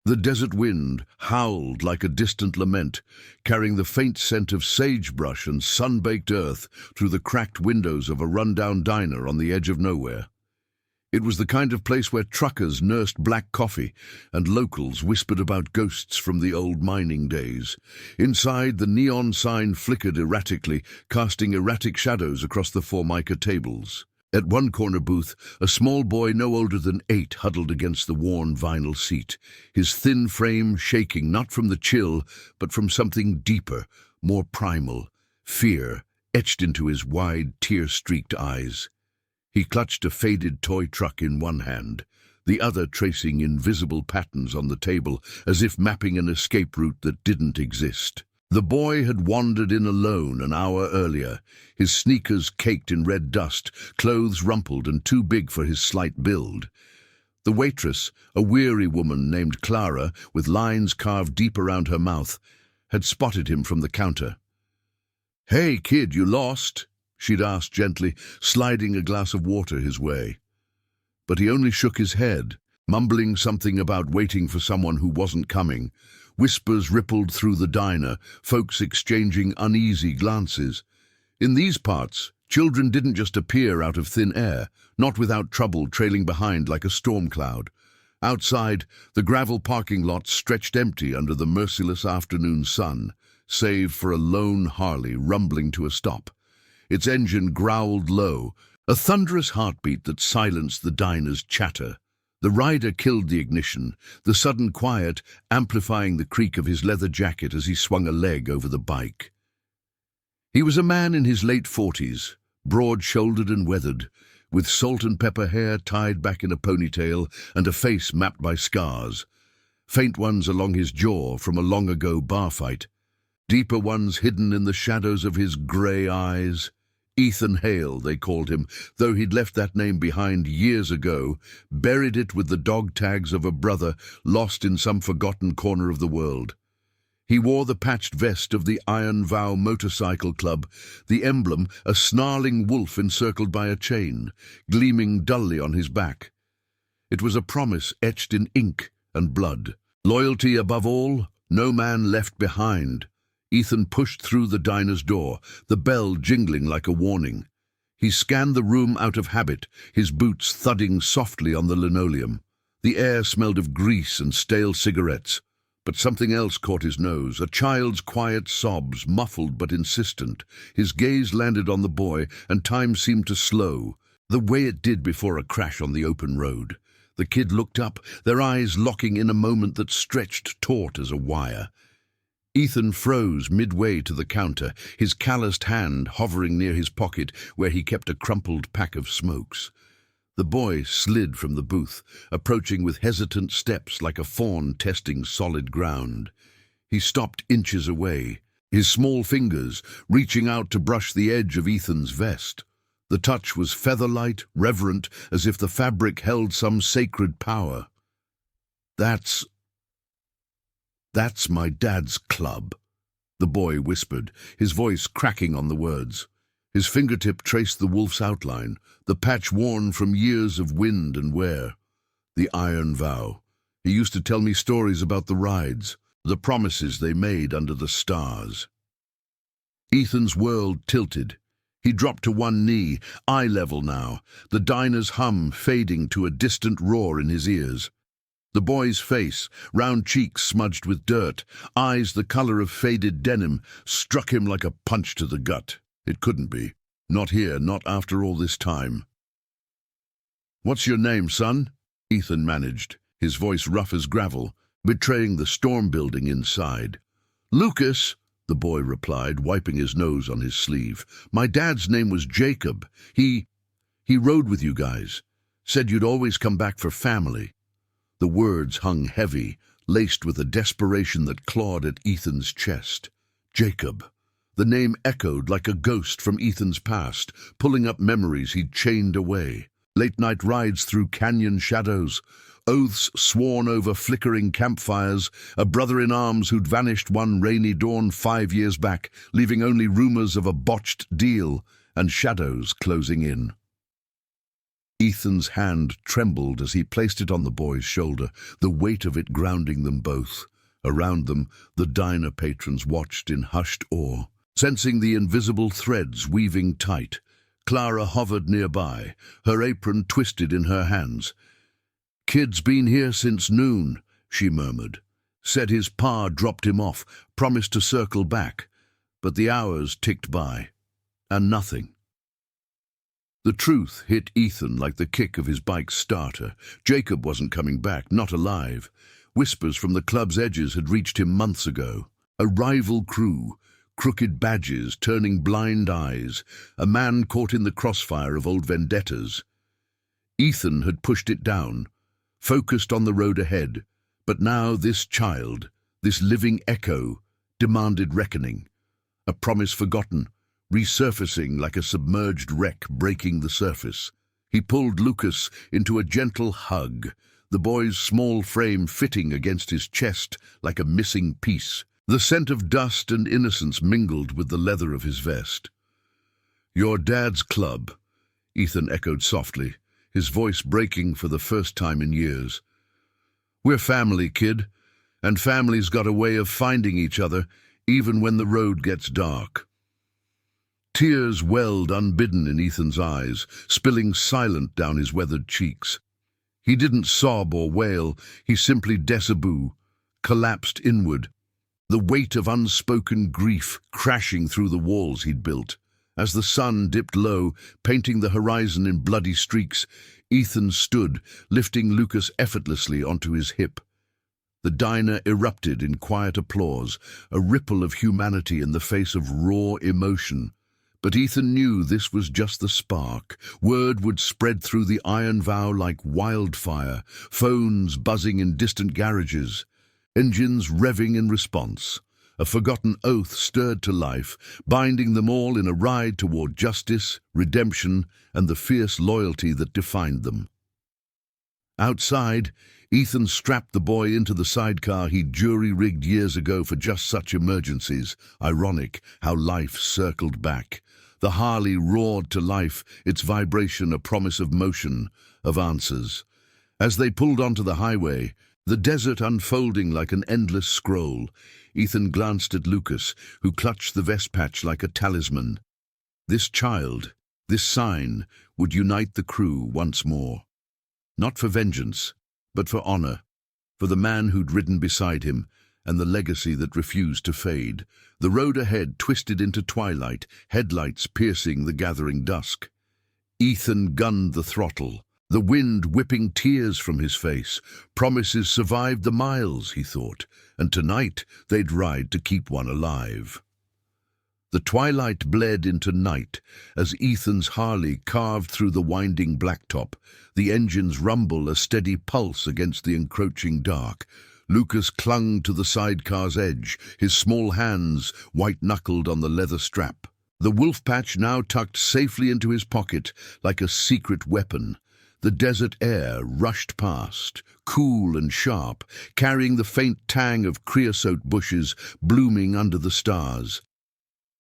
The desert wind howled like a distant lament, carrying the faint scent of sagebrush and sun-baked earth through the cracked windows of a rundown diner on the edge of nowhere. It was the kind of place where truckers nursed black coffee and locals whispered about ghosts from the old mining days. Inside, the neon sign flickered erratically, casting erratic shadows across the Formica tables. At one corner booth, a small boy no older than 8 huddled against the worn vinyl seat, his thin frame shaking not from the chill, but from something deeper, more primal, fear etched into his wide, tear-streaked eyes. He clutched a faded toy truck in one hand, the other tracing invisible patterns on the table, as if mapping an escape route that didn't exist. The boy had wandered in alone an hour earlier, his sneakers caked in red dust, clothes rumpled and too big for his slight build. The waitress, a weary woman named Clara, with lines carved deep around her mouth, had spotted him from the counter. "Hey, kid, you lost?" she'd asked gently, sliding a glass of water his way. But he only shook his head, mumbling something about waiting for someone who wasn't coming. Whispers rippled through the diner, folks exchanging uneasy glances. In these parts, children didn't just appear out of thin air, not without trouble trailing behind like a storm cloud. Outside, the gravel parking lot stretched empty under the merciless afternoon sun, save for a lone Harley rumbling to a stop. Its engine growled low, a thunderous heartbeat that silenced the diner's chatter. The rider killed the ignition, the sudden quiet amplifying the creak of his leather jacket as he swung a leg over the bike. He was a man in his late 40s, broad-shouldered and weathered, with salt and pepper hair tied back in a ponytail and a face mapped by scars, faint ones along his jaw from a long-ago bar fight, deeper ones hidden in the shadows of his grey eyes. Ethan Hale, they called him, though he'd left that name behind years ago, buried it with the dog tags of a brother lost in some forgotten corner of the world. He wore the patched vest of the Iron Vow Motorcycle Club, the emblem a snarling wolf encircled by a chain, gleaming dully on his back. It was a promise etched in ink and blood. Loyalty above all, no man left behind. Ethan pushed through the diner's door, the bell jingling like a warning. He scanned the room out of habit, his boots thudding softly on the linoleum. The air smelled of grease and stale cigarettes. But something else caught his nose, a child's quiet sobs, muffled but insistent. His gaze landed on the boy, and time seemed to slow, the way it did before a crash on the open road. The kid looked up, their eyes locking in a moment that stretched taut as a wire. Ethan froze midway to the counter, his calloused hand hovering near his pocket where he kept a crumpled pack of smokes. The boy slid from the booth, approaching with hesitant steps like a fawn testing solid ground. He stopped inches away, his small fingers reaching out to brush the edge of Ethan's vest. The touch was feather-light, reverent, as if the fabric held some sacred power. That's my dad's club," the boy whispered, his voice cracking on the words. His fingertip traced the wolf's outline, the patch worn from years of wind and wear. The Iron Vow. He used to tell me stories about the rides, the promises they made under the stars. Ethan's world tilted. He dropped to one knee, eye level now, the diner's hum fading to a distant roar in his ears. The boy's face, round cheeks smudged with dirt, eyes the color of faded denim, struck him like a punch to the gut. It couldn't be. Not here, not after all this time. "What's your name, son?" Ethan managed, his voice rough as gravel, betraying the storm building inside. "Lucas," the boy replied, wiping his nose on his sleeve. "My dad's name was Jacob. He rode with you guys. Said you'd always come back for family." The words hung heavy, laced with a desperation that clawed at Ethan's chest. Jacob. The name echoed like a ghost from Ethan's past, pulling up memories he'd chained away. Late-night rides through canyon shadows, oaths sworn over flickering campfires, a brother-in-arms who'd vanished one rainy dawn 5 years back, leaving only rumors of a botched deal and shadows closing in. Ethan's hand trembled as he placed it on the boy's shoulder, the weight of it grounding them both. Around them, the diner patrons watched in hushed awe. Sensing the invisible threads weaving tight, Clara hovered nearby, her apron twisted in her hands. "Kid's been here since noon," she murmured. "Said his pa dropped him off, promised to circle back." But the hours ticked by, and nothing. The truth hit Ethan like the kick of his bike's starter. Jacob wasn't coming back, not alive. Whispers from the club's edges had reached him months ago. A rival crew, crooked badges turning blind eyes, a man caught in the crossfire of old vendettas. Ethan had pushed it down, focused on the road ahead, but now this child, this living echo, demanded reckoning. A promise forgotten, resurfacing like a submerged wreck breaking the surface. He pulled Lucas into a gentle hug, the boy's small frame fitting against his chest like a missing piece. The scent of dust and innocence mingled with the leather of his vest. "Your dad's club," Ethan echoed softly, his voice breaking for the first time in years. "We're family, kid, and family's got a way of finding each other even when the road gets dark." Tears welled unbidden in Ethan's eyes, spilling silent down his weathered cheeks. He didn't sob or wail, he simply déshabillé, collapsed inward, the weight of unspoken grief crashing through the walls he'd built. As the sun dipped low, painting the horizon in bloody streaks, Ethan stood, lifting Lucas effortlessly onto his hip. The diner erupted in quiet applause, a ripple of humanity in the face of raw emotion. But Ethan knew this was just the spark. Word would spread through the Iron Vow like wildfire, phones buzzing in distant garages, engines revving in response. A forgotten oath stirred to life, binding them all in a ride toward justice, redemption, and the fierce loyalty that defined them. Outside, Ethan strapped the boy into the sidecar he'd jury-rigged years ago for just such emergencies. Ironic how life circled back. The Harley roared to life, its vibration a promise of motion, of answers. As they pulled onto the highway, the desert unfolding like an endless scroll, Ethan glanced at Lucas, who clutched the vest patch like a talisman. This child, this sign, would unite the crew once more. Not for vengeance, but for honor, for the man who'd ridden beside him, and the legacy that refused to fade. The road ahead twisted into twilight, headlights piercing the gathering dusk. Ethan gunned the throttle, the wind whipping tears from his face. Promises survived the miles, he thought, and tonight they'd ride to keep one alive. The twilight bled into night as Ethan's Harley carved through the winding blacktop, the engine's rumble a steady pulse against the encroaching dark. Lucas clung to the sidecar's edge, his small hands white-knuckled on the leather strap. The wolf patch now tucked safely into his pocket like a secret weapon. The desert air rushed past, cool and sharp, carrying the faint tang of creosote bushes blooming under the stars.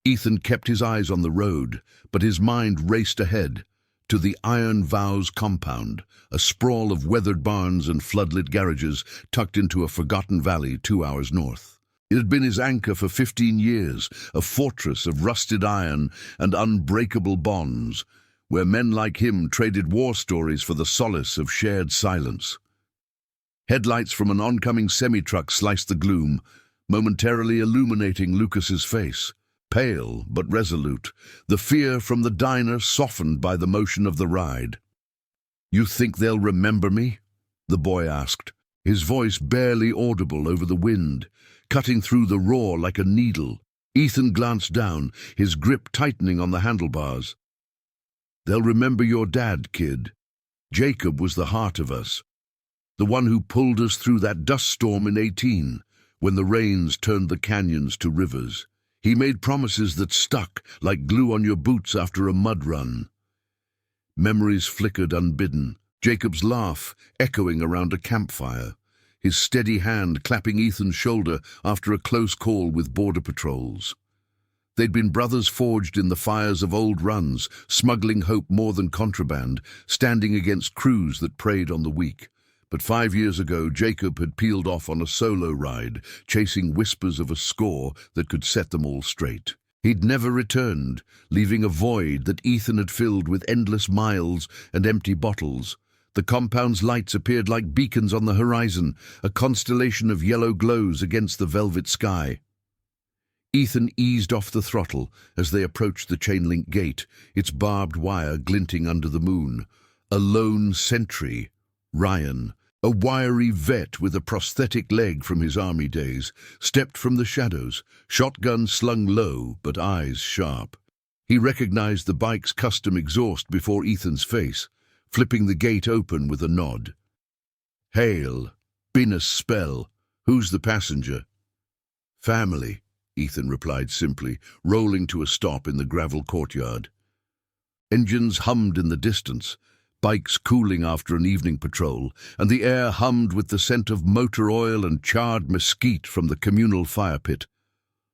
Ethan kept his eyes on the road, but his mind raced ahead, to the Iron Vows compound, a sprawl of weathered barns and floodlit garages tucked into a forgotten valley 2 hours north. It had been his anchor for 15 years, a fortress of rusted iron and unbreakable bonds, where men like him traded war stories for the solace of shared silence. Headlights from an oncoming semi-truck sliced the gloom, momentarily illuminating Lucas's face. Pale but resolute, the fear from the diner softened by the motion of the ride. "You think they'll remember me?" the boy asked, his voice barely audible over the wind, cutting through the roar like a needle. Ethan glanced down, his grip tightening on the handlebars. "They'll remember your dad, kid. Jacob was the heart of us, the one who pulled us through that dust storm in 18, when the rains turned the canyons to rivers. He made promises that stuck like glue on your boots after a mud run." Memories flickered unbidden, Jacob's laugh echoing around a campfire, his steady hand clapping Ethan's shoulder after a close call with border patrols. They'd been brothers forged in the fires of old runs, smuggling hope more than contraband, standing against crews that preyed on the weak. But 5 years ago, Jacob had peeled off on a solo ride, chasing whispers of a score that could set them all straight. He'd never returned, leaving a void that Ethan had filled with endless miles and empty bottles. The compound's lights appeared like beacons on the horizon, a constellation of yellow glows against the velvet sky. Ethan eased off the throttle as they approached the chain-link gate, its barbed wire glinting under the moon. A lone sentry, Ryan, a wiry vet with a prosthetic leg from his army days, stepped from the shadows, shotgun slung low but eyes sharp. He recognized the bike's custom exhaust before Ethan's face, flipping the gate open with a nod. "Hail, been a spell. Who's the passenger?" "Family," Ethan replied simply, rolling to a stop in the gravel courtyard. Engines hummed in the distance, bikes cooling after an evening patrol, and the air hummed with the scent of motor oil and charred mesquite from the communal fire pit.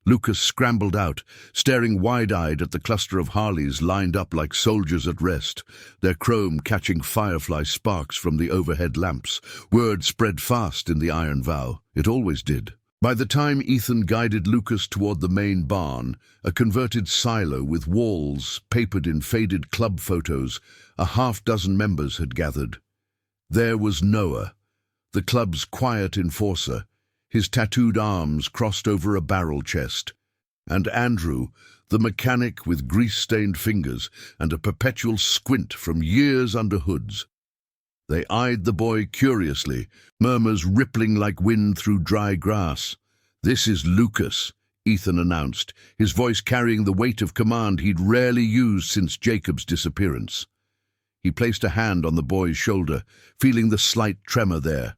Lucas scrambled out, staring wide-eyed at the cluster of Harleys lined up like soldiers at rest, their chrome catching firefly sparks from the overhead lamps. Word spread fast in the Iron Vow. It always did. By the time Ethan guided Lucas toward the main barn, a converted silo with walls papered in faded club photos, a half-dozen members had gathered. There was Noah, the club's quiet enforcer, his tattooed arms crossed over a barrel chest, and Andrew, the mechanic with grease-stained fingers and a perpetual squint from years under hoods. They eyed the boy curiously, murmurs rippling like wind through dry grass. "This is Lucas," Ethan announced, his voice carrying the weight of command he'd rarely used since Jacob's disappearance. He placed a hand on the boy's shoulder, feeling the slight tremor there.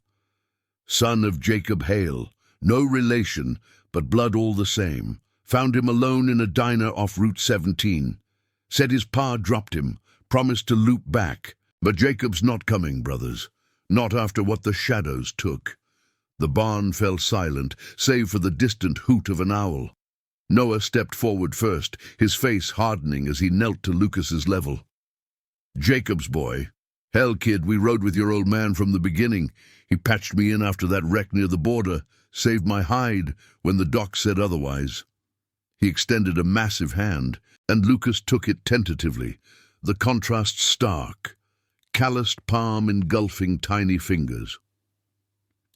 "Son of Jacob Hale, no relation, but blood all the same. Found him alone in a diner off Route 17. Said his pa dropped him, promised to loop back. But Jacob's not coming, brothers. Not after what the shadows took." The barn fell silent, save for the distant hoot of an owl. Noah stepped forward first, his face hardening as he knelt to Lucas's level. "Jacob's boy. Hell, kid, we rode with your old man from the beginning. He patched me in after that wreck near the border, saved my hide when the doc said otherwise." He extended a massive hand, and Lucas took it tentatively, the contrast stark. Calloused palm engulfing tiny fingers.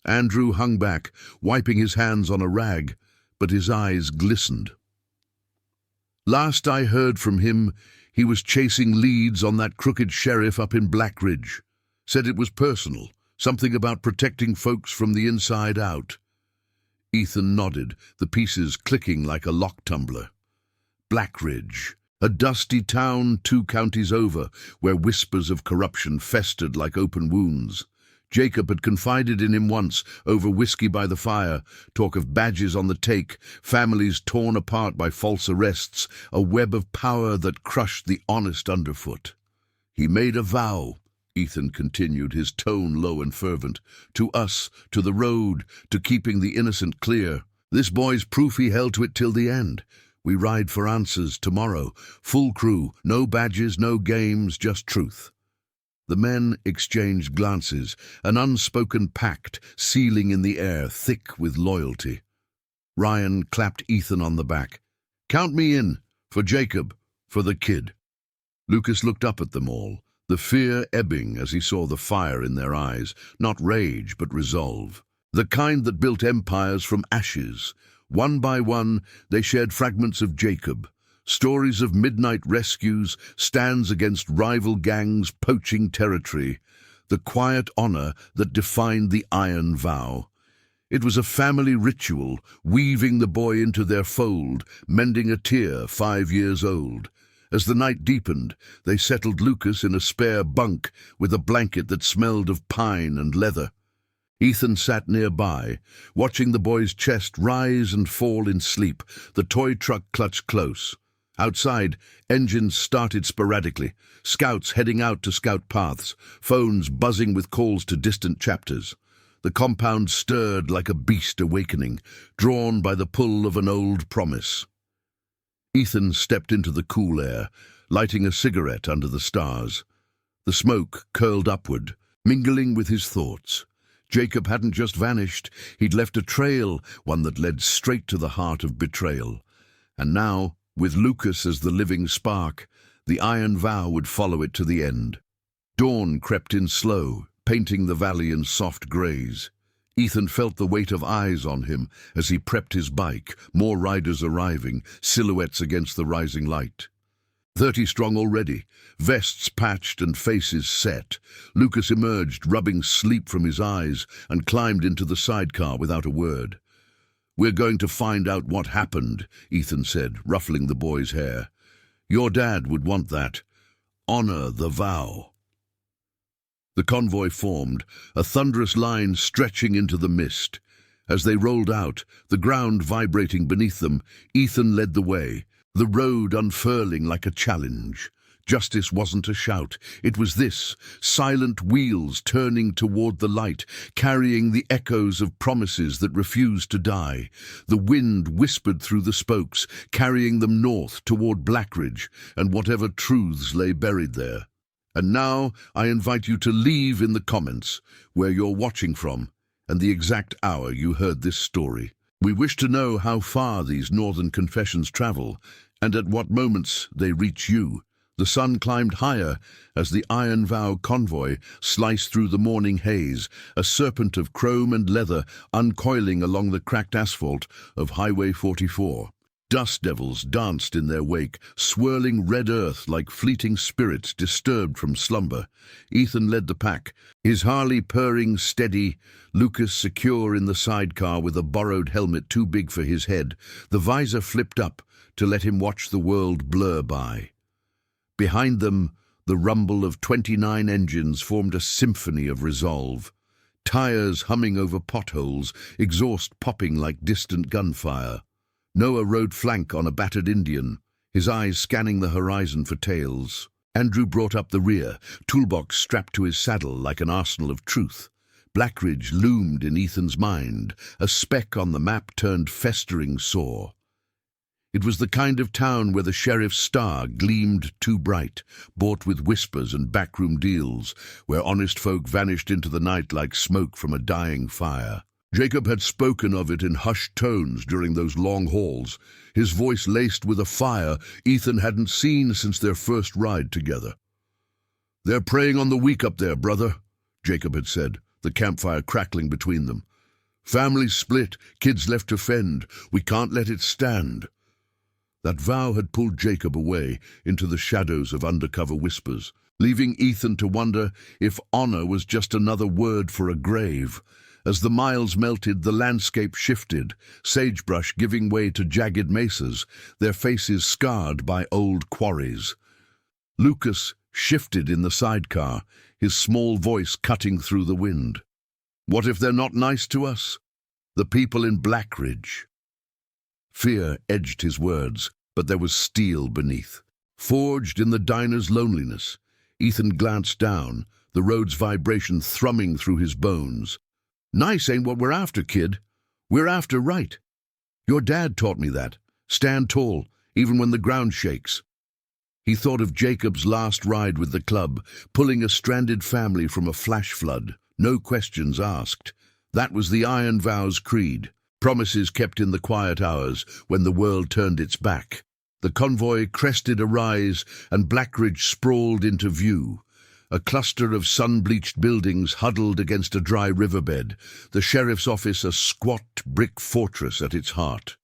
Andrew hung back, wiping his hands on a rag, but his eyes glistened. "Last I heard from him, he was chasing leads on that crooked sheriff up in Blackridge. Said it was personal, something about protecting folks from the inside out." Ethan nodded, the pieces clicking like a lock tumbler. Blackridge. A dusty town 2 counties over, where whispers of corruption festered like open wounds. Jacob had confided in him once, over whiskey by the fire, talk of badges on the take, families torn apart by false arrests, a web of power that crushed the honest underfoot. "He made a vow," Ethan continued, his tone low and fervent, "to us, to the road, to keeping the innocent clear. This boy's proof he held to it till the end. We ride for answers tomorrow, full crew, no badges, no games, just truth." The men exchanged glances, an unspoken pact sealing in the air, thick with loyalty. Ryan clapped Ethan on the back. "Count me in, for Jacob, for the kid." Lucas looked up at them all, the fear ebbing as he saw the fire in their eyes, not rage but resolve. The kind that built empires from ashes. One by one, they shared fragments of Jacob, stories of midnight rescues, stands against rival gangs poaching territory, the quiet honor that defined the Iron Vow. It was a family ritual, weaving the boy into their fold, mending a tear 5 years old. As the night deepened, they settled Lucas in a spare bunk with a blanket that smelled of pine and leather. Ethan sat nearby, watching the boy's chest rise and fall in sleep, the toy truck clutched close. Outside, engines started sporadically, scouts heading out to scout paths, phones buzzing with calls to distant chapters. The compound stirred like a beast awakening, drawn by the pull of an old promise. Ethan stepped into the cool air, lighting a cigarette under the stars. The smoke curled upward, mingling with his thoughts. Jacob hadn't just vanished, he'd left a trail, one that led straight to the heart of betrayal. And now, with Lucas as the living spark, the iron vow would follow it to the end. Dawn crept in slow, painting the valley in soft greys. Ethan felt the weight of eyes on him as he prepped his bike, more riders arriving, silhouettes against the rising light. 30 strong already, vests patched and faces set. Lucas emerged, rubbing sleep from his eyes, and climbed into the sidecar without a word. "We're going to find out what happened," Ethan said, ruffling the boy's hair. "Your dad would want that. Honor the vow." The convoy formed, a thunderous line stretching into the mist. As they rolled out, the ground vibrating beneath them, Ethan led the way, the road unfurling like a challenge. Justice wasn't a shout, it was this, silent wheels turning toward the light, carrying the echoes of promises that refused to die. The wind whispered through the spokes, carrying them north toward Blackridge, and whatever truths lay buried there. And now I invite you to leave in the comments where you're watching from and the exact hour you heard this story. We wish to know how far these northern confessions travel and at what moments they reach you. The sun climbed higher as the Iron Vow convoy sliced through the morning haze, a serpent of chrome and leather uncoiling along the cracked asphalt of Highway 44. Dust devils danced in their wake, swirling red earth like fleeting spirits disturbed from slumber. Ethan led the pack, his Harley purring steady, Lucas secure in the sidecar with a borrowed helmet too big for his head, the visor flipped up to let him watch the world blur by. Behind them, the rumble of 29 engines formed a symphony of resolve. Tires humming over potholes, exhaust popping like distant gunfire. Noah rode flank on a battered Indian, his eyes scanning the horizon for tails. Andrew brought up the rear, toolbox strapped to his saddle like an arsenal of truth. Blackridge loomed in Ethan's mind, a speck on the map turned festering sore. It was the kind of town where the sheriff's star gleamed too bright, bought with whispers and backroom deals, where honest folk vanished into the night like smoke from a dying fire. Jacob had spoken of it in hushed tones during those long hauls, his voice laced with a fire Ethan hadn't seen since their first ride together. "They're preying on the weak up there, brother," Jacob had said, the campfire crackling between them. "Families split, kids left to fend. We can't let it stand." That vow had pulled Jacob away into the shadows of undercover whispers, leaving Ethan to wonder if honor was just another word for a grave. As the miles melted, the landscape shifted, sagebrush giving way to jagged mesas, their faces scarred by old quarries. Lucas shifted in the sidecar, his small voice cutting through the wind. "What if they're not nice to us? The people in Blackridge." Fear edged his words, but there was steel beneath. Forged in the diner's loneliness, Ethan glanced down, the road's vibration thrumming through his bones. "Nice ain't what we're after, kid. We're after right. Your dad taught me that. Stand tall, even when the ground shakes." He thought of Jacob's last ride with the club, pulling a stranded family from a flash flood, no questions asked. That was the Iron Vow's creed, promises kept in the quiet hours when the world turned its back. The convoy crested a rise and Blackridge sprawled into view. A cluster of sun-bleached buildings huddled against a dry riverbed, the sheriff's office a squat brick fortress at its heart.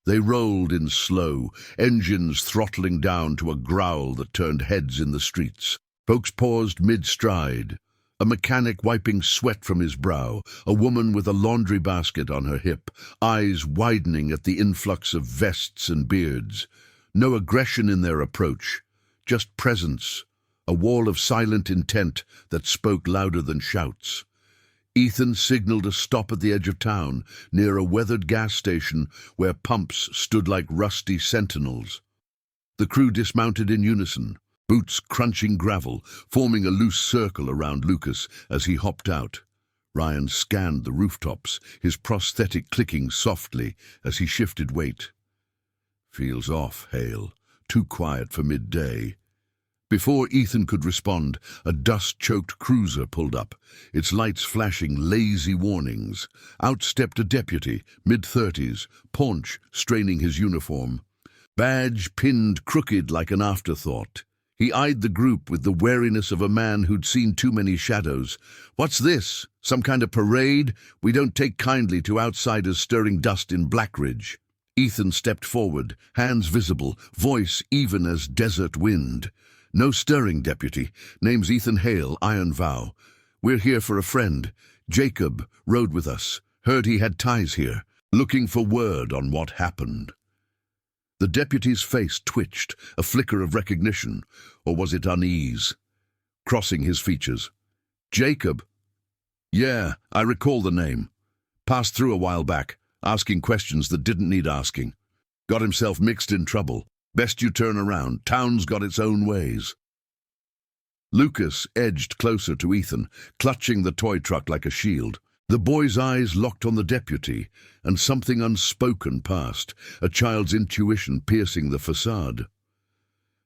They rolled in slow, engines throttling down to a growl that turned heads in the streets. Folks paused mid-stride, a mechanic wiping sweat from his brow, a woman with a laundry basket on her hip, eyes widening at the influx of vests and beards. No aggression in their approach, just presence. A wall of silent intent that spoke louder than shouts. Ethan signaled a stop at the edge of town, near a weathered gas station where pumps stood like rusty sentinels. The crew dismounted in unison, boots crunching gravel, forming a loose circle around Lucas as he hopped out. Ryan scanned the rooftops, his prosthetic clicking softly as he shifted weight. Feels off, Hale. Too quiet for midday. Before Ethan could respond, a dust-choked cruiser pulled up, its lights flashing lazy warnings. Out stepped a deputy, mid-30s, paunch straining his uniform. Badge pinned crooked like an afterthought. He eyed the group with the wariness of a man who'd seen too many shadows. "What's this? Some kind of parade? We don't take kindly to outsiders stirring dust in Blackridge." Ethan stepped forward, hands visible, voice even as desert wind. "No stirring, deputy. Name's Ethan Hale, Iron Vow. We're here for a friend. Jacob rode with us. Heard he had ties here. Looking for word on what happened." The deputy's face twitched, a flicker of recognition, or was it unease? Crossing his features. "Jacob?" "Yeah, I recall the name. Passed through a while back, asking questions that didn't need asking. Got himself mixed in trouble. Best you turn around. Town's got its own ways." Lucas edged closer to Ethan, clutching the toy truck like a shield. The boy's eyes locked on the deputy, and something unspoken passed, a child's intuition piercing the facade.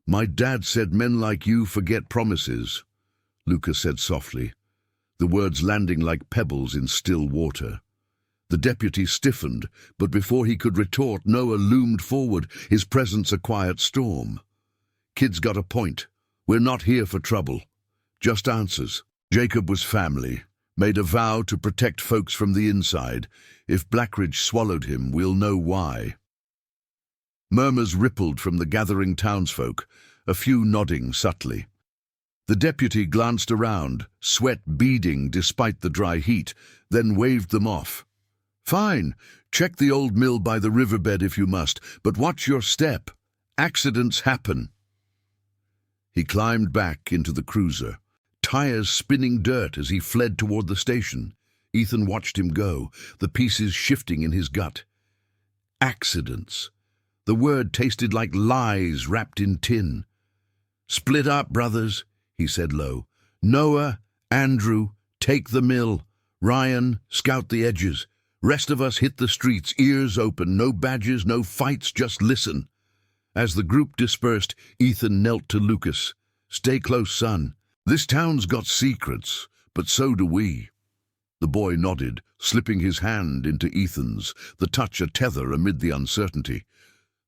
"My dad said men like you forget promises," Lucas said softly, the words landing like pebbles in still water. The deputy stiffened, but before he could retort, Noah loomed forward, his presence a quiet storm. "Kid's got a point. We're not here for trouble. Just answers. Jacob was family. Made a vow to protect folks from the inside. If Blackridge swallowed him, we'll know why." Murmurs rippled from the gathering townsfolk, a few nodding subtly. The deputy glanced around, sweat beading despite the dry heat, then waved them off. "Fine. Check the old mill by the riverbed if you must, but watch your step. Accidents happen." He climbed back into the cruiser, tires spinning dirt as he fled toward the station. Ethan watched him go, the pieces shifting in his gut. Accidents. The word tasted like lies wrapped in tin. "Split up, brothers," he said low. "Noah, Andrew, take the mill. Ryan, scout the edges. Rest of us hit the streets, ears open, no badges, no fights, just listen." As the group dispersed, Ethan knelt to Lucas. "Stay close, son. This town's got secrets, but so do we." The boy nodded, slipping his hand into Ethan's, the touch a tether amid the uncertainty.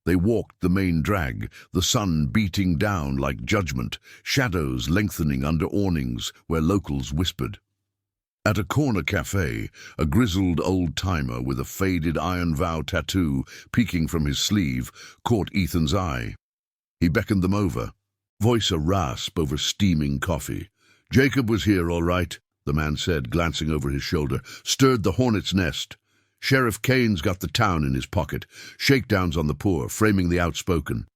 They walked the main drag, the sun beating down like judgment, shadows lengthening under awnings where locals whispered. At a corner cafe, a grizzled old-timer with a faded Iron Vow tattoo peeking from his sleeve caught Ethan's eye. He beckoned them over, voice a rasp over steaming coffee. "Jacob was here, all right," the man said, glancing over his shoulder. "Stirred the hornet's nest. Sheriff Kane's got the town in his pocket. Shakedowns on the poor, framing the outspoken.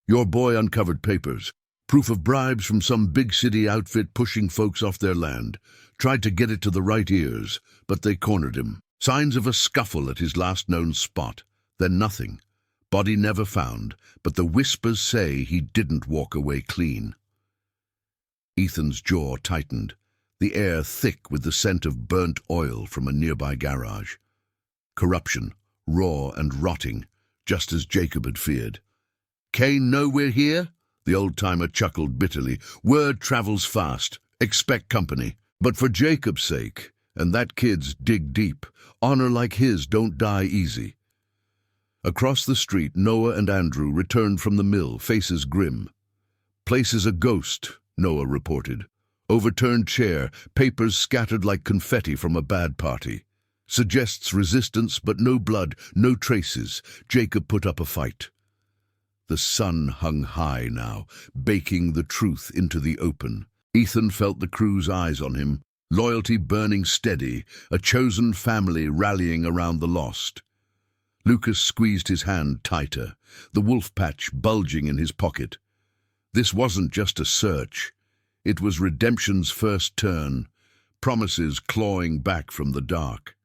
Your boy uncovered papers. Proof of bribes from some big city outfit pushing folks off their land. Tried to get it to the right ears, but they cornered him. Signs of a scuffle at his last known spot. Then nothing. Body never found, but the whispers say he didn't walk away clean." Ethan's jaw tightened, the air thick with the scent of burnt oil from a nearby garage. Corruption, raw and rotting, just as Jacob had feared. "Kane know we're here?" The old-timer chuckled bitterly. "Word travels fast. Expect company. But for Jacob's sake, and that kid's dig deep, honor like his don't die easy." Across the street, Noah and Andrew returned from the mill, faces grim. "Place is a ghost," Noah reported. "Overturned chair, papers scattered like confetti from a bad party. Suggests resistance, but no blood, no traces. Jacob put up a fight." The sun hung high now, baking the truth into the open. Ethan felt the crew's eyes on him, loyalty burning steady, a chosen family rallying around the lost. Lucas squeezed his hand tighter, the wolf patch bulging in his pocket. This wasn't just a search. It was redemption's first turn, promises clawing back from the dark.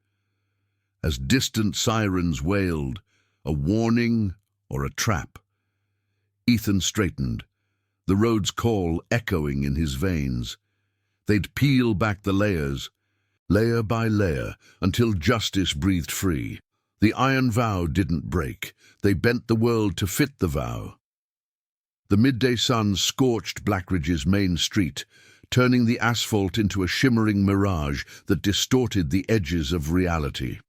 As distant sirens wailed, a warning or a trap? Ethan straightened, the road's call echoing in his veins. They'd peel back the layers, layer by layer, until justice breathed free. The iron vow didn't break. They bent the world to fit the vow. The midday sun scorched Blackridge's main street, turning the asphalt into a shimmering mirage that distorted the edges of reality.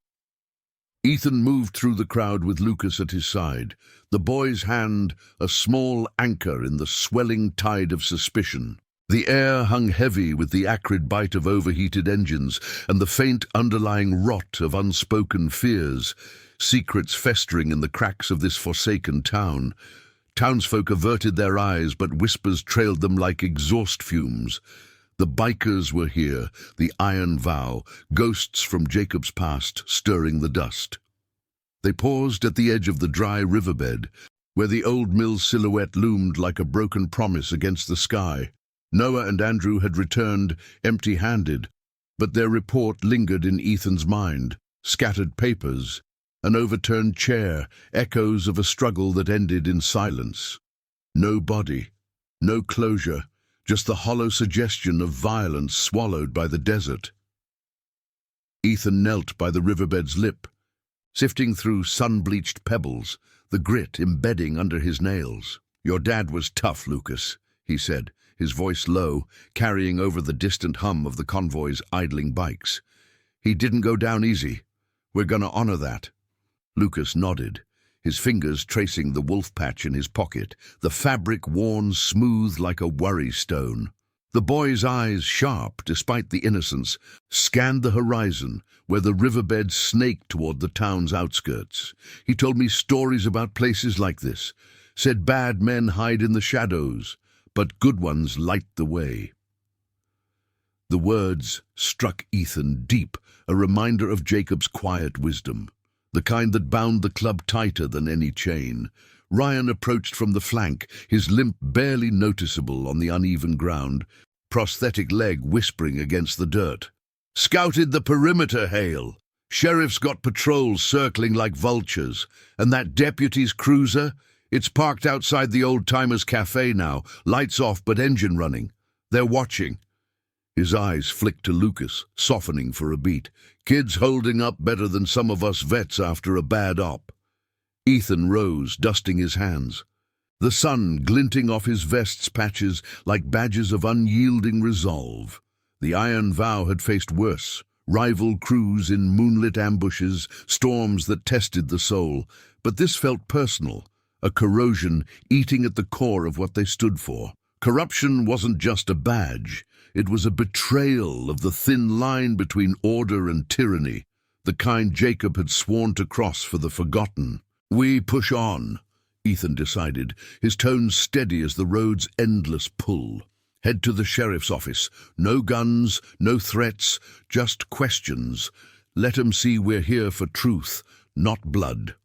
Ethan moved through the crowd with Lucas at his side, the boy's hand a small anchor in the swelling tide of suspicion. The air hung heavy with the acrid bite of overheated engines and the faint underlying rot of unspoken fears, secrets festering in the cracks of this forsaken town. Townsfolk averted their eyes, but whispers trailed them like exhaust fumes. The bikers were here, the iron vow, ghosts from Jacob's past stirring the dust. They paused at the edge of the dry riverbed, where the old mill silhouette loomed like a broken promise against the sky. Noah and Andrew had returned empty-handed, but their report lingered in Ethan's mind. Scattered papers, an overturned chair, echoes of a struggle that ended in silence. No body, no closure, just the hollow suggestion of violence swallowed by the desert. Ethan knelt by the riverbed's lip, sifting through sun-bleached pebbles, the grit embedding under his nails. "Your dad was tough, Lucas," he said, his voice low, carrying over the distant hum of the convoy's idling bikes. "He didn't go down easy. We're gonna honor that." Lucas nodded, his fingers tracing the wolf patch in his pocket, the fabric worn smooth like a worry stone. The boy's eyes, sharp despite the innocence, scanned the horizon where the riverbed snaked toward the town's outskirts. "He told me stories about places like this, said bad men hide in the shadows, but good ones light the way." The words struck Ethan deep, a reminder of Jacob's quiet wisdom, the kind that bound the club tighter than any chain. Ryan approached from the flank, his limp barely noticeable on the uneven ground, prosthetic leg whispering against the dirt. "Scouted the perimeter, Hale. Sheriff's got patrols circling like vultures. And that deputy's cruiser? It's parked outside the old-timers cafe now, lights off but engine running. They're watching." His eyes flicked to Lucas, softening for a beat. "Kids holding up better than some of us vets after a bad op." Ethan rose, dusting his hands, the sun glinting off his vest's patches like badges of unyielding resolve. The iron vow had faced worse, rival crews in moonlit ambushes, storms that tested the soul, but this felt personal, a corrosion eating at the core of what they stood for. Corruption wasn't just a badge, it was a betrayal of the thin line between order and tyranny, the kind Jacob had sworn to cross for the forgotten. "We push on," Ethan decided, his tone steady as the road's endless pull. "Head to the sheriff's office. No guns, no threats, just questions. Let 'em see we're here for truth, not blood."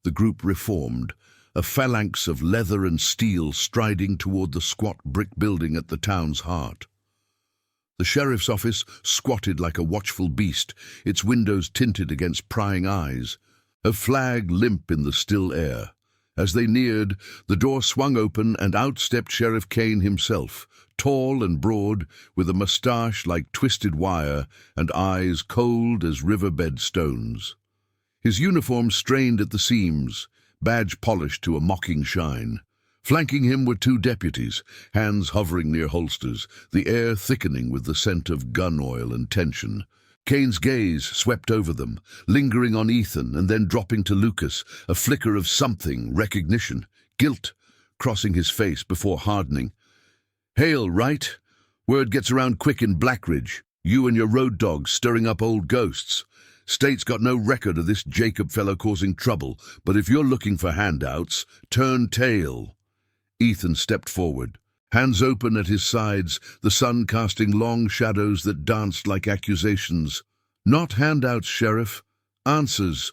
The group reformed, a phalanx of leather and steel striding toward the squat brick building at the town's heart. The sheriff's office squatted like a watchful beast, its windows tinted against prying eyes, a flag limp in the still air. As they neared, the door swung open and out stepped Sheriff Kane himself, tall and broad, with a mustache like twisted wire and eyes cold as riverbed stones. His uniform strained at the seams, badge polished to a mocking shine. Flanking him were two deputies, hands hovering near holsters, the air thickening with the scent of gun oil and tension. Kane's gaze swept over them, lingering on Ethan and then dropping to Lucas, a flicker of something, recognition, guilt, crossing his face before hardening. "Hale, right? Word gets around quick in Blackridge. You and your road dogs stirring up old ghosts. State's got no record of this Jacob fellow causing trouble, but if you're looking for handouts, turn tail." Ethan stepped forward, hands open at his sides, the sun casting long shadows that danced like accusations. "Not handouts, Sheriff. Answers.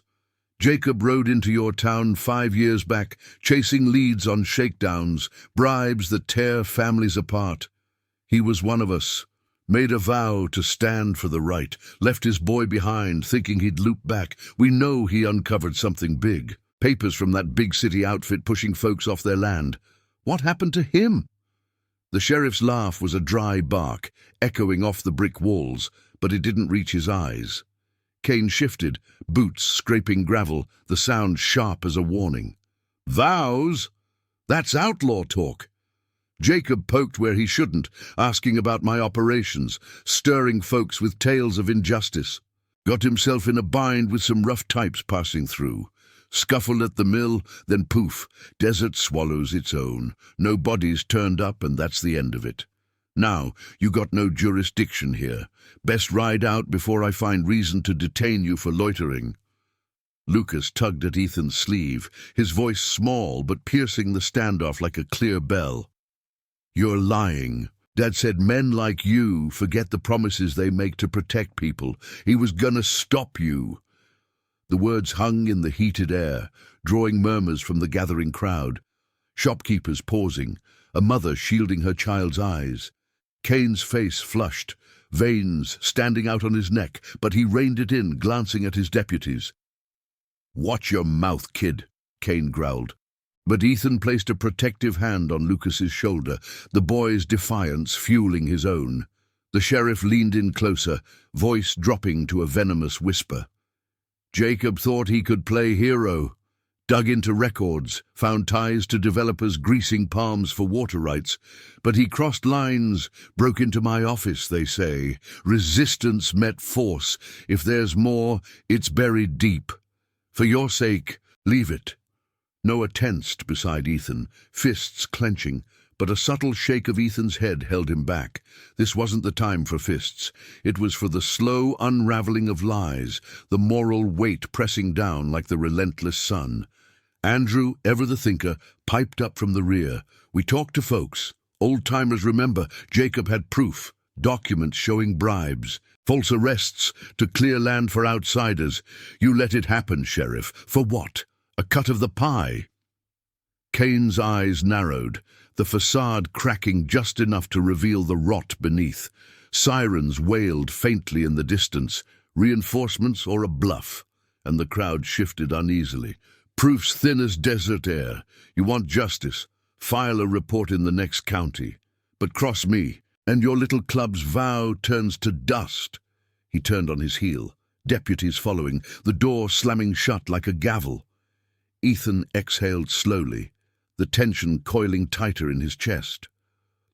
Jacob rode into your town 5 years back, chasing leads on shakedowns, bribes that tear families apart. He was one of us, made a vow to stand for the right, left his boy behind, thinking he'd loop back. We know he uncovered something big. Papers from that big city outfit pushing folks off their land. What happened to him?" The sheriff's laugh was a dry bark, echoing off the brick walls, but it didn't reach his eyes. Kane shifted, boots scraping gravel, the sound sharp as a warning. Vows? That's outlaw talk. Jacob poked where he shouldn't, asking about my operations, stirring folks with tales of injustice. Got himself in a bind with some rough types passing through. Scuffle at the mill, then poof, desert swallows its own. No bodies turned up, and that's the end of it. Now, you got no jurisdiction here. Best ride out before I find reason to detain you for loitering. Lucas tugged at Ethan's sleeve, his voice small but piercing the standoff like a clear bell. You're lying. Dad said men like you forget the promises they make to protect people. He was gonna stop you. The words hung in the heated air, drawing murmurs from the gathering crowd. Shopkeepers pausing, a mother shielding her child's eyes. Kane's face flushed, veins standing out on his neck, but he reined it in, glancing at his deputies. Watch your mouth, kid, Kane growled. But Ethan placed a protective hand on Lucas's shoulder, the boy's defiance fueling his own. The sheriff leaned in closer, voice dropping to a venomous whisper. Jacob thought he could play hero, dug into records, found ties to developers greasing palms for water rights, but he crossed lines, broke into my office, they say. Resistance met force. If there's more, it's buried deep. For your sake, leave it. Noah tensed beside Ethan, fists clenching, but a subtle shake of Ethan's head held him back. This wasn't the time for fists. It was for the slow unraveling of lies, the moral weight pressing down like the relentless sun. Andrew, ever the thinker, piped up from the rear. We talked to folks. Old-timers remember Jacob had proof, documents showing bribes, false arrests to clear land for outsiders. You let it happen, Sheriff. For what? A cut of the pie? Kane's eyes narrowed, the facade cracking just enough to reveal the rot beneath. Sirens wailed faintly in the distance, reinforcements or a bluff, and the crowd shifted uneasily. Proof's thin as desert air. You want justice? File a report in the next county. But cross me, and your little club's vow turns to dust. He turned on his heel, deputies following, the door slamming shut like a gavel. Ethan exhaled slowly, the tension coiling tighter in his chest.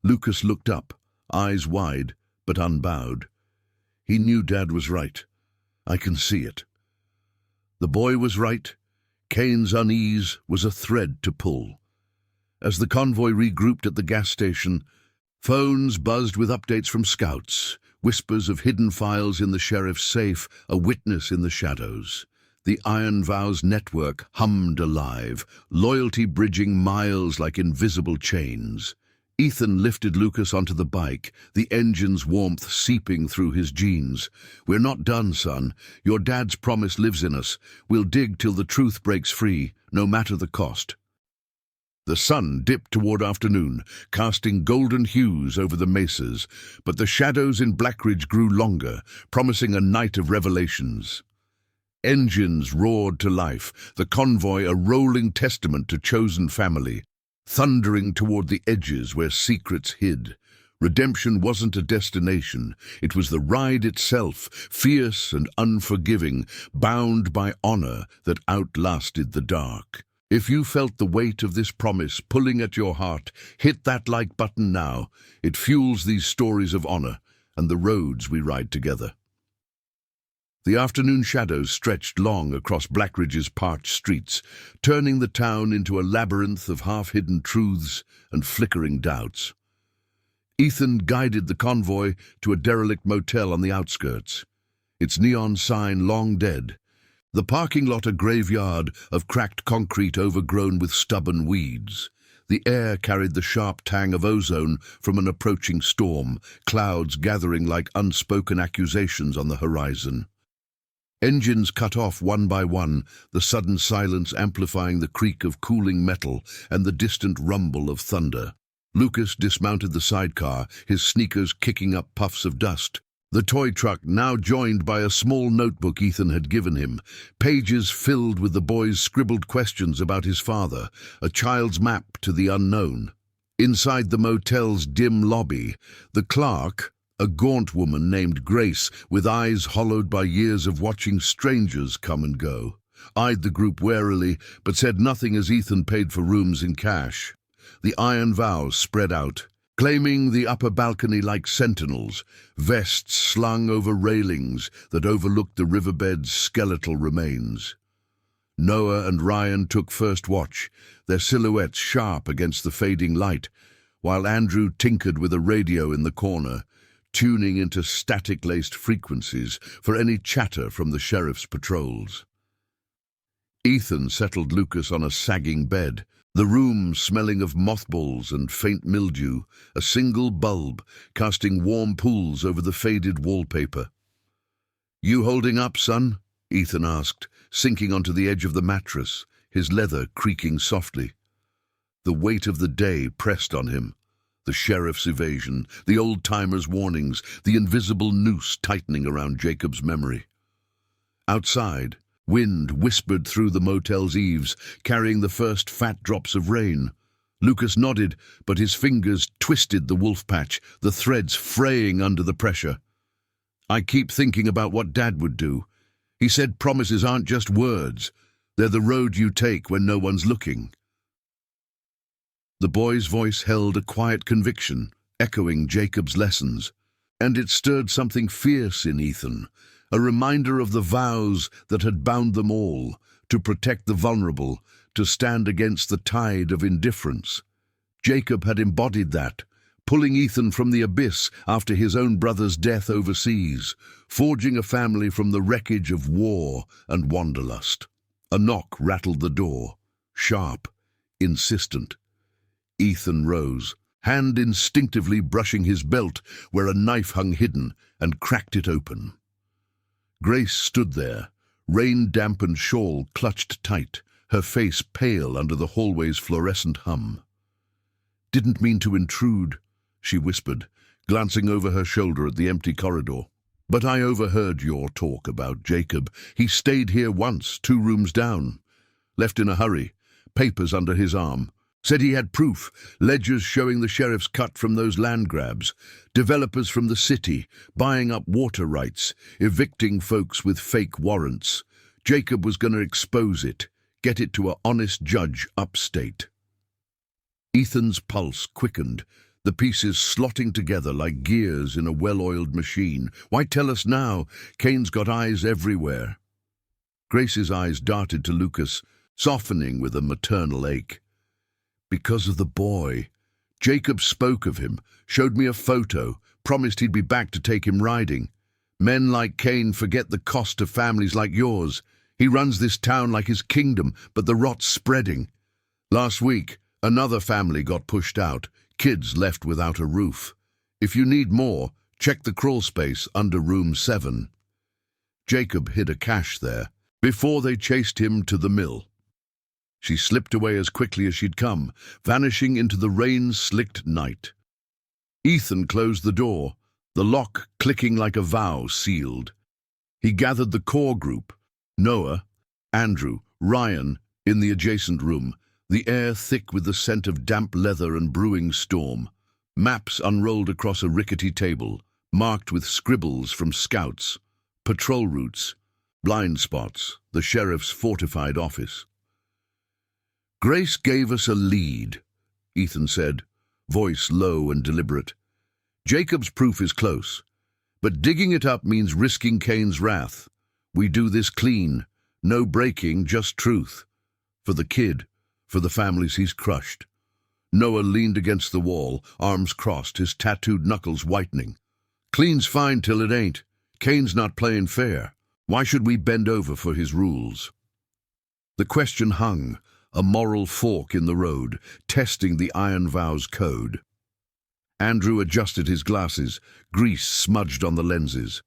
Lucas looked up, eyes wide, but unbowed. He knew Dad was right. I can see it. The boy was right. Kane's unease was a thread to pull. As the convoy regrouped at the gas station, phones buzzed with updates from scouts, whispers of hidden files in the sheriff's safe, a witness in the shadows. The Iron Vows network hummed alive, loyalty bridging miles like invisible chains. Ethan lifted Lucas onto the bike, the engine's warmth seeping through his jeans. We're not done, son. Your dad's promise lives in us. We'll dig till the truth breaks free, no matter the cost. The sun dipped toward afternoon, casting golden hues over the mesas, but the shadows in Blackridge grew longer, promising a night of revelations. Engines roared to life, the convoy a rolling testament to chosen family, thundering toward the edges where secrets hid. Redemption wasn't a destination, it was the ride itself, fierce and unforgiving, bound by honor that outlasted the dark. If you felt the weight of this promise pulling at your heart, hit that like button now. It fuels these stories of honor and the roads we ride together. The afternoon shadows stretched long across Blackridge's parched streets, turning the town into a labyrinth of half-hidden truths and flickering doubts. Ethan guided the convoy to a derelict motel on the outskirts, its neon sign long dead, the parking lot a graveyard of cracked concrete overgrown with stubborn weeds. The air carried the sharp tang of ozone from an approaching storm, clouds gathering like unspoken accusations on the horizon. Engines cut off one by one, the sudden silence amplifying the creak of cooling metal and the distant rumble of thunder. Lucas dismounted the sidecar, his sneakers kicking up puffs of dust. The toy truck now joined by a small notebook Ethan had given him, pages filled with the boy's scribbled questions about his father, a child's map to the unknown. Inside the motel's dim lobby, the clerk, A gaunt woman named Grace, with eyes hollowed by years of watching strangers come and go, eyed the group warily, but said nothing as Ethan paid for rooms in cash. The iron vows spread out, claiming the upper balcony like sentinels, vests slung over railings that overlooked the riverbed's skeletal remains. Noah and Ryan took first watch, their silhouettes sharp against the fading light, while Andrew tinkered with a radio in the corner, tuning into static-laced frequencies for any chatter from the sheriff's patrols. Ethan settled Lucas on a sagging bed, the room smelling of mothballs and faint mildew, a single bulb casting warm pools over the faded wallpaper. "You holding up, son?" Ethan asked, sinking onto the edge of the mattress, his leather creaking softly. The weight of the day pressed on him. The sheriff's evasion, the old-timers' warnings, the invisible noose tightening around Jacob's memory. Outside, wind whispered through the motel's eaves, carrying the first fat drops of rain. Lucas nodded, but his fingers twisted the wolf patch, the threads fraying under the pressure. "I keep thinking about what Dad would do. He said promises aren't just words. They're the road you take when no one's looking." The boy's voice held a quiet conviction, echoing Jacob's lessons, and it stirred something fierce in Ethan, a reminder of the vows that had bound them all, to protect the vulnerable, to stand against the tide of indifference. Jacob had embodied that, pulling Ethan from the abyss after his own brother's death overseas, forging a family from the wreckage of war and wanderlust. A knock rattled the door, sharp, insistent. Ethan rose, hand instinctively brushing his belt where a knife hung hidden, and cracked it open. Grace stood there, rain-dampened shawl clutched tight, her face pale under the hallway's fluorescent hum. "Didn't mean to intrude," she whispered, glancing over her shoulder at the empty corridor. "But I overheard your talk about Jacob. He stayed here once, 2 rooms down. Left in a hurry, papers under his arm. Said he had proof, ledgers showing the sheriff's cut from those land grabs, developers from the city, buying up water rights, evicting folks with fake warrants. Jacob was going to expose it, get it to an honest judge upstate." Ethan's pulse quickened, the pieces slotting together like gears in a well-oiled machine. "Why tell us now? Kane's got eyes everywhere." Grace's eyes darted to Lucas, softening with a maternal ache. "Because of the boy. Jacob spoke of him, showed me a photo, promised he'd be back to take him riding. Men like Kane forget the cost to families like yours. He runs this town like his kingdom, but the rot's spreading. Last week, another family got pushed out, kids left without a roof. If you need more, check the crawl space under room 7. Jacob hid a cache there, before they chased him to the mill." She slipped away as quickly as she'd come, vanishing into the rain-slicked night. Ethan closed the door, the lock clicking like a vow sealed. He gathered the core group, Noah, Andrew, Ryan, in the adjacent room, the air thick with the scent of damp leather and brewing storm. Maps unrolled across a rickety table, marked with scribbles from scouts, patrol routes, blind spots, the sheriff's fortified office. "Grace gave us a lead," Ethan said, voice low and deliberate. "Jacob's proof is close, but digging it up means risking Kane's wrath. We do this clean, no breaking, just truth. For the kid, for the families he's crushed." Noah leaned against the wall, arms crossed, his tattooed knuckles whitening. "Clean's fine till it ain't. Kane's not playing fair. Why should we bend over for his rules?" The question hung, a moral fork in the road, testing the Iron Vows code. Andrew adjusted his glasses, grease smudged on the lenses.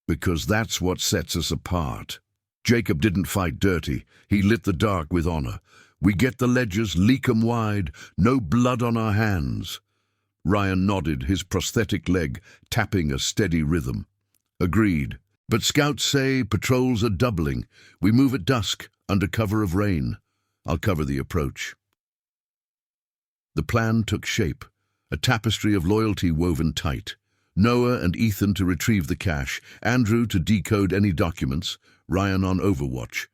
"Because that's what sets us apart. Jacob didn't fight dirty. He lit the dark with honor. We get the ledgers, leak 'em wide, no blood on our hands." Ryan nodded, his prosthetic leg tapping a steady rhythm. "Agreed. But scouts say patrols are doubling. We move at dusk, under cover of rain. I'll cover the approach." The plan took shape, a tapestry of loyalty woven tight. Noah and Ethan to retrieve the cache, Andrew to decode any documents, Ryan on overwatch.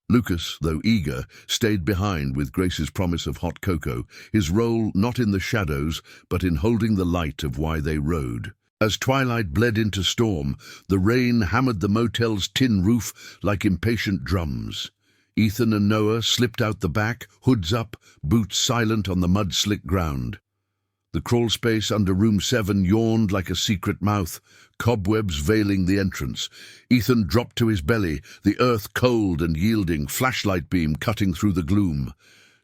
Lucas, though eager, stayed behind with Grace's promise of hot cocoa, his role not in the shadows, but in holding the light of why they rode. As twilight bled into storm, the rain hammered the motel's tin roof like impatient drums. Ethan and Noah slipped out the back, hoods up, boots silent on the mud-slick ground. The crawl space under room 7 yawned like a secret mouth, cobwebs veiling the entrance. Ethan dropped to his belly, the earth cold and yielding, flashlight beam cutting through the gloom.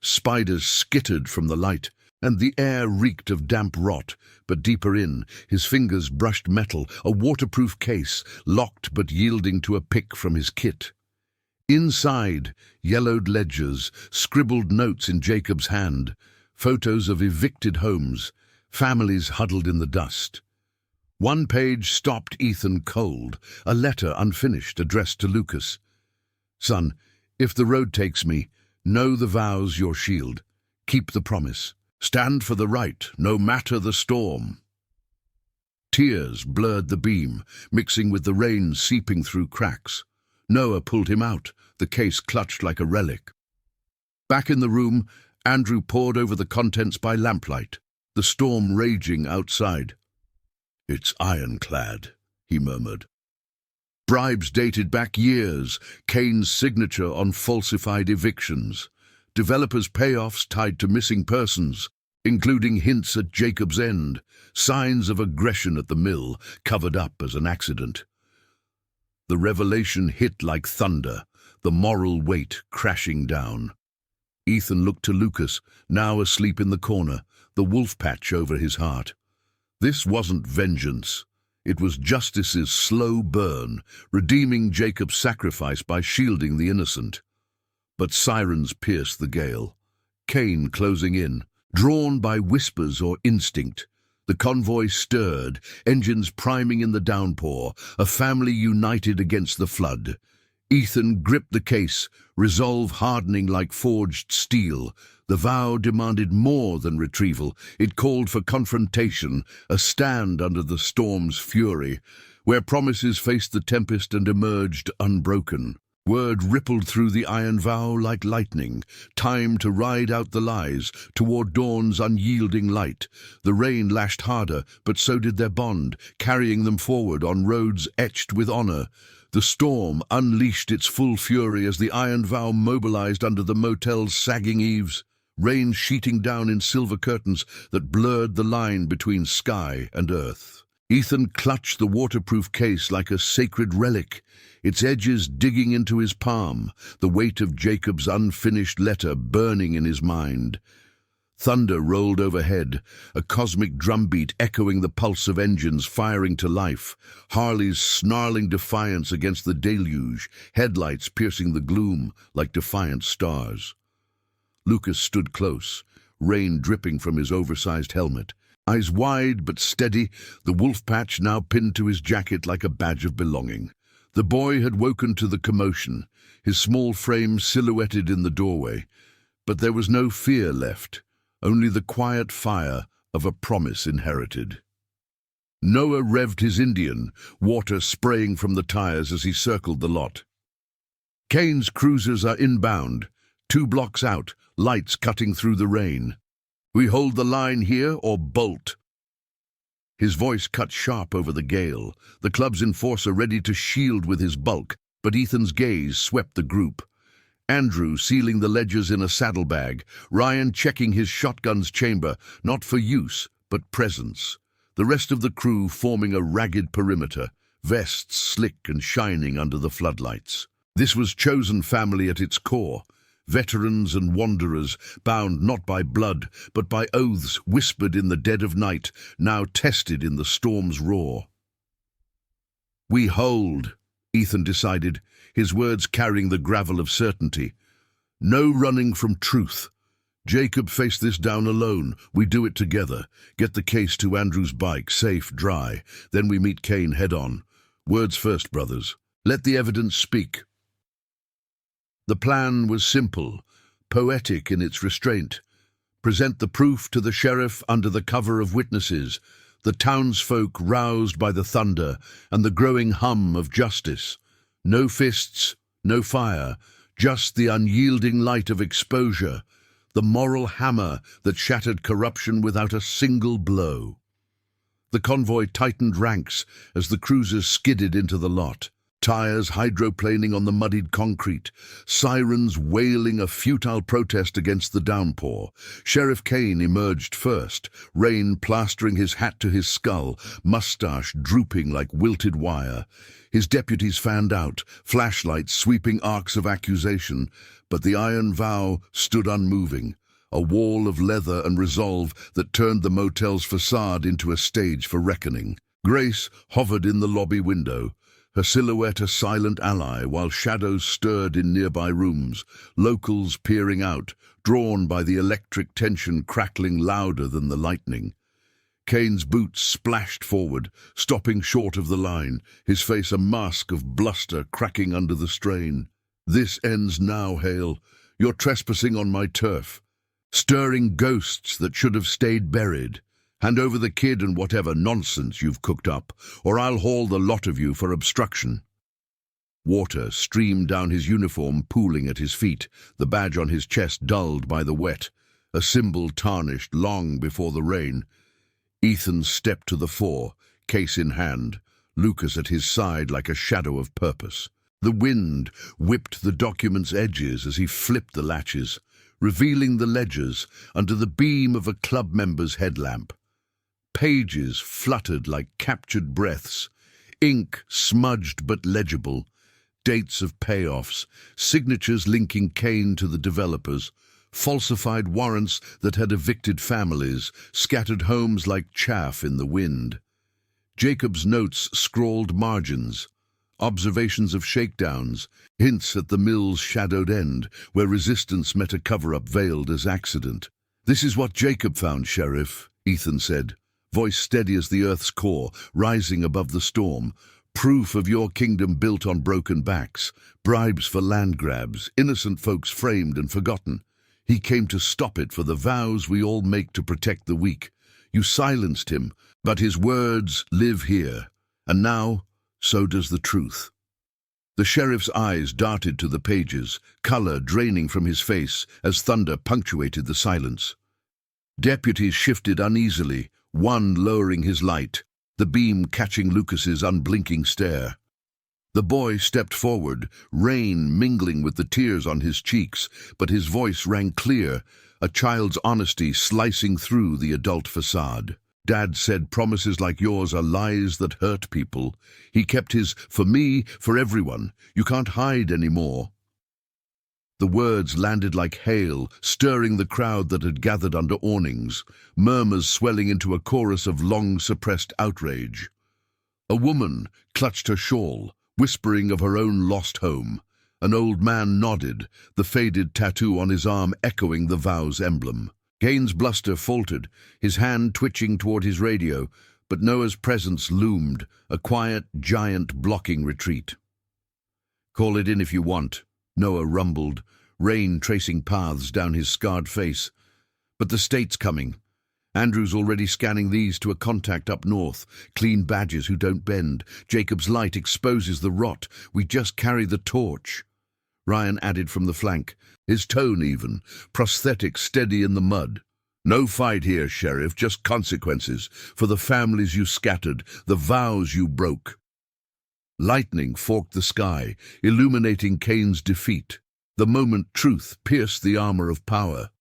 Spiders skittered from the light, and the air reeked of damp rot, but deeper in, his fingers brushed metal, a waterproof case, locked but yielding to a pick from his kit. Inside, yellowed ledgers, scribbled notes in Jacob's hand, photos of evicted homes, families huddled in the dust. One page stopped Ethan cold, a letter unfinished addressed to Lucas. "Son, if the road takes me, know the vow's your shield. Keep the promise. Stand for the right, no matter the storm." Tears blurred the beam, mixing with the rain seeping through cracks. Noah pulled him out, the case clutched like a relic. Back in the room, Andrew pored over the contents by lamplight, the storm raging outside. "It's ironclad," he murmured. Bribes dated back years, Kane's signature on falsified evictions, developers' payoffs tied to missing persons, including hints at Jacob's end, signs of aggression at the mill, covered up as an accident. The revelation hit like thunder, the moral weight crashing down. Ethan looked to Lucas, now asleep in the corner, the wolf patch over his heart. This wasn't vengeance. It was justice's slow burn, redeeming Jacob's sacrifice by shielding the innocent. But sirens pierced the gale. Kane closing in, drawn by whispers or instinct. The convoy stirred, engines priming in the downpour, a family united against the flood. Ethan gripped the case, resolve hardening like forged steel. The vow demanded more than retrieval. It called for confrontation, a stand under the storm's fury, where promises faced the tempest and emerged unbroken. Word rippled through the iron vow like lightning, time to ride out the lies, toward dawn's unyielding light. The rain lashed harder, but so did their bond, carrying them forward on roads etched with honor. The storm unleashed its full fury as the iron vow mobilized under the motel's sagging eaves, rain sheeting down in silver curtains that blurred the line between sky and earth. Ethan clutched the waterproof case like a sacred relic, its edges digging into his palm, the weight of Jacob's unfinished letter burning in his mind. Thunder rolled overhead, a cosmic drumbeat echoing the pulse of engines firing to life, Harley's snarling defiance against the deluge, headlights piercing the gloom like defiant stars. Lucas stood close, rain dripping from his oversized helmet. Eyes wide but steady, the wolf patch now pinned to his jacket like a badge of belonging. The boy had woken to the commotion, his small frame silhouetted in the doorway. But there was no fear left, only the quiet fire of a promise inherited. Noah revved his Indian, water spraying from the tires as he circled the lot. Kane's cruisers are inbound, 2 blocks out, lights cutting through the rain. We hold the line here or bolt. His voice cut sharp over the gale, the club's enforcer ready to shield with his bulk, but Ethan's gaze swept the group. Andrew sealing the ledgers in a saddlebag, Ryan checking his shotgun's chamber, not for use, but presence. The rest of the crew forming a ragged perimeter, vests slick and shining under the floodlights. This was chosen family at its core, veterans and wanderers, bound not by blood, but by oaths whispered in the dead of night, now tested in the storm's roar. "We hold," Ethan decided, his words carrying the gravel of certainty. "No running from truth. Jacob faced this down alone. We do it together. Get the case to Andrew's bike, safe, dry. Then we meet Kane head-on. Words first, brothers. Let the evidence speak." The plan was simple, poetic in its restraint. Present the proof to the sheriff under the cover of witnesses. the townsfolk roused by the thunder and the growing hum of justice. No fists, no fire, just the unyielding light of exposure, the moral hammer that shattered corruption without a single blow. The convoy tightened ranks as the cruisers skidded into the lot, tires hydroplaning on the muddied concrete, sirens wailing a futile protest against the downpour. Sheriff Kane emerged first, rain plastering his hat to his skull, mustache drooping like wilted wire. His deputies fanned out, flashlights sweeping arcs of accusation, but the iron vow stood unmoving, a wall of leather and resolve that turned the motel's facade into a stage for reckoning. Grace hovered in the lobby window, her silhouette a silent ally, while shadows stirred in nearby rooms, locals peering out, drawn by the electric tension crackling louder than the lightning. Kane's boots splashed forward, stopping short of the line, his face a mask of bluster cracking under the strain. "This ends now, Hale. You're trespassing on my turf, stirring ghosts that should have stayed buried. Hand over the kid and whatever nonsense you've cooked up, or I'll haul the lot of you for obstruction." Water streamed down his uniform, pooling at his feet, the badge on his chest dulled by the wet, a symbol tarnished long before the rain. Ethan stepped to the fore, case in hand, Lucas at his side like a shadow of purpose. The wind whipped the document's edges as he flipped the latches, revealing the ledgers under the beam of a club member's headlamp. Pages fluttered like captured breaths, ink smudged but legible, dates of payoffs, signatures linking Kane to the developers, falsified warrants that had evicted families, scattered homes like chaff in the wind. Jacob's notes scrawled margins, observations of shakedowns, hints at the mill's shadowed end, where resistance met a cover-up veiled as accident. "This is what Jacob found, Sheriff," Ethan said, voice steady as the earth's core, rising above the storm. "Proof of your kingdom built on broken backs, bribes for land grabs, innocent folks framed and forgotten. He came to stop it for the vows we all make to protect the weak. You silenced him, but his words live here. And now, so does the truth." The sheriff's eyes darted to the pages, color draining from his face as thunder punctuated the silence. Deputies shifted uneasily, one lowering his light, the beam catching Lucas's unblinking stare. The boy stepped forward, rain mingling with the tears on his cheeks, but his voice rang clear, a child's honesty slicing through the adult facade. "Dad said promises like yours are lies that hurt people. He kept his, for me, for everyone. You can't hide anymore." The words landed like hail, stirring the crowd that had gathered under awnings, murmurs swelling into a chorus of long-suppressed outrage. A woman clutched her shawl, whispering of her own lost home. An old man nodded, the faded tattoo on his arm echoing the vow's emblem. Kane's bluster faltered, his hand twitching toward his radio, but Noah's presence loomed, a quiet giant blocking retreat. "Call it in if you want," Noah rumbled, rain tracing paths down his scarred face. "But the state's coming. Andrew's already scanning these to a contact up north. Clean badges who don't bend. Jacob's light exposes the rot. We just carry the torch." Ryan added from the flank, his tone even, prosthetic steady in the mud. "No fight here, Sheriff, just consequences for the families you scattered, the vows you broke." Lightning forked the sky, illuminating Kane's defeat. The moment truth pierced the armor of power.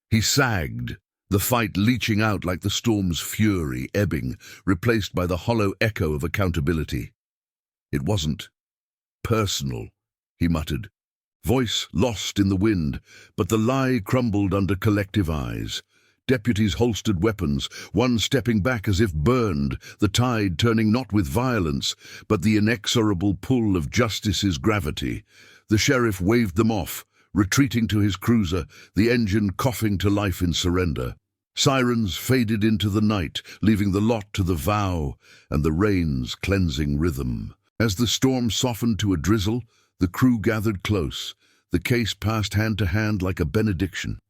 He sagged, the fight leaching out like the storm's fury, ebbing, replaced by the hollow echo of accountability. "It wasn't personal," he muttered, voice lost in the wind, but the lie crumbled under collective eyes. Deputies holstered weapons, one stepping back as if burned, the tide turning not with violence, but the inexorable pull of justice's gravity. The sheriff waved them off, retreating to his cruiser, the engine coughing to life in surrender. Sirens faded into the night, leaving the lot to the vow and the rain's cleansing rhythm. As the storm softened to a drizzle, the crew gathered close, the case passed hand to hand like a benediction.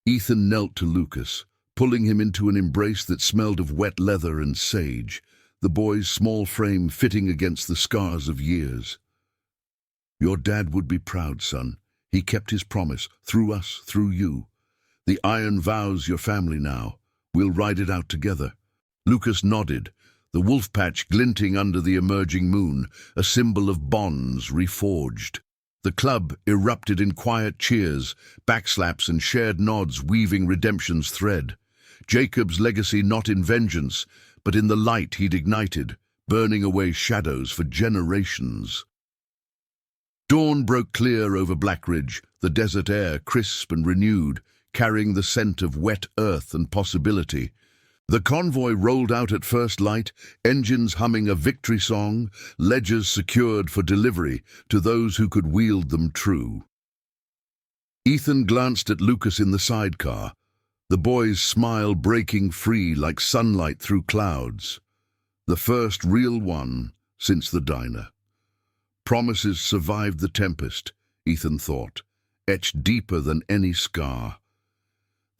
Ethan knelt to Lucas, pulling him into an embrace that smelled of wet leather and sage, the boy's small frame fitting against the scars of years. "Your dad would be proud, son. He kept his promise, through us, through you. The iron vows your family now. We'll ride it out together." Lucas nodded, the wolf patch glinting under the emerging moon, a symbol of bonds reforged. The club erupted in quiet cheers, backslaps and shared nods weaving redemption's thread. Jacob's legacy not in vengeance, but in the light he'd ignited, burning away shadows for generations. Dawn broke clear over Blackridge, the desert air crisp and renewed, carrying the scent of wet earth and possibility. The convoy rolled out at first light, engines humming a victory song, ledgers secured for delivery to those who could wield them true. Ethan glanced at Lucas in the sidecar, the boy's smile breaking free like sunlight through clouds. The first real one since the diner. Promises survived the tempest, Ethan thought, etched deeper than any scar.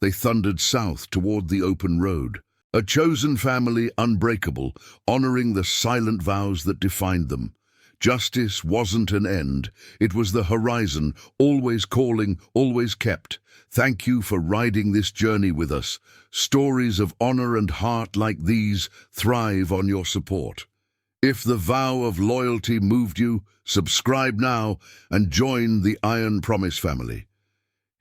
They thundered south toward the open road, a chosen family unbreakable, honoring the silent vows that defined them. Justice wasn't an end, it was the horizon, always calling, always kept. Thank you for riding this journey with us. Stories of honor and heart like these thrive on your support. If the vow of loyalty moved you, subscribe now and join the Iron Promise family.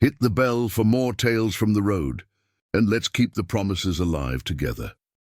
Hit the bell for more tales from the road, and let's keep the promises alive together.